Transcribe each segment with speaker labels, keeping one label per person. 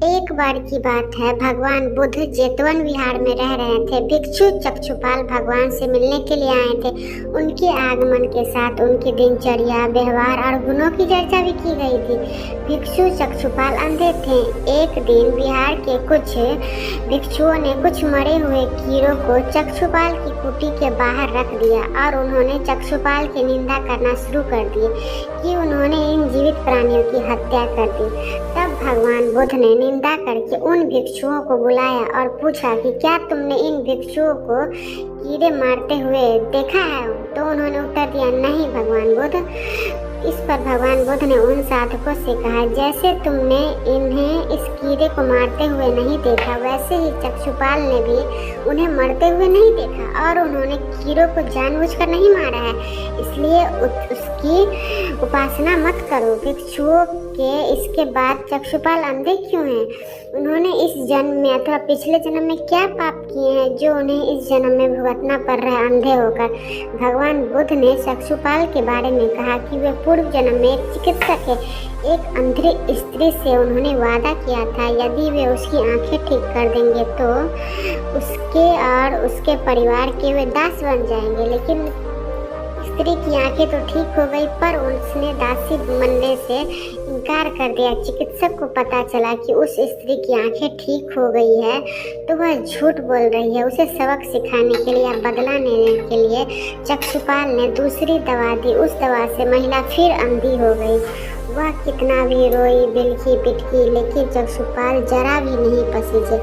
Speaker 1: एक बार की बात है, भगवान बुद्ध जेतवन विहार में रह रहे थे। भिक्षु चक्षुपाल भगवान से मिलने के लिए आए थे। उनके आगमन के साथ उनकी दिनचर्या, व्यवहार और गुणों की चर्चा भी की गई थी। भिक्षु चक्षुपाल अंधे थे। एक दिन विहार के कुछ भिक्षुओं ने कुछ मरे हुए कीड़ों को चक्षुपाल की कुटी के बाहर रख दिया और उन्होंने चक्षुपाल की निंदा करना शुरू कर दी कि उन्होंने इन जीवित प्राणियों की हत्या कर दी। तब भगवान बुद्ध ने निंदा करके उन भिक्षुओं को बुलाया और पूछा कि क्या तुमने इन भिक्षुओं को कीड़े मारते हुए देखा है? तो उन्होंने उत्तर दिया, नहीं भगवान बुद्ध। इस पर भगवान बुद्ध ने उन साधकों से कहा, जैसे तुमने इन्हें इस कीड़े को मारते हुए नहीं देखा, वैसे ही चक्षुपाल ने भी उन्हें मरते हुए नहीं देखा और उन्होंने कीड़ों को जानबूझकर नहीं मारा है, इसलिए उसकी उपासना मत करो। भिक्षुओं के इसके बाद चक्षुपाल अंधे क्यों हैं? उन्होंने इस जन्म में अथवा पिछले जन्म में क्या पाप किए हैं जो उन्हें इस जन्म में भुगतना पड़ रहा है अंधे होकर? भगवान बुद्ध ने चक्षुपाल के बारे में कहा कि वे पूर्व जन्म में एक चिकित्सक है। एक अंधी स्त्री से उन्होंने वादा किया था, यदि वे उसकी आंखें ठीक कर देंगे तो उसके और उसके परिवार के वे दास बन जाएंगे। लेकिन स्त्री की आंखें तो ठीक हो गई, पर उसने दासी बनने से इनकार कर दिया। चिकित्सक को पता चला कि उस स्त्री की आंखें ठीक हो गई है तो वह झूठ बोल रही है। उसे सबक सिखाने के लिए या बदला लेने के लिए चक्षुपाल ने दूसरी दवा दी। उस दवा से महिला फिर अंधी हो गई। वह कितना भी रोई, बिलखी पिटकी, लेकिन चक्षुपाल जरा भी नहीं पसीजे।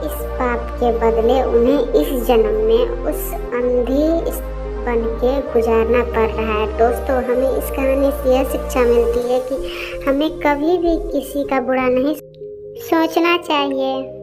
Speaker 1: इस पाप के बदले उन्हें इस जन्म में उस अंधी बन के गुजारना पड़ रहा है। दोस्तों, हमें इस कहानी से यह शिक्षा मिलती है कि हमें कभी भी किसी का बुरा नहीं सोचना चाहिए।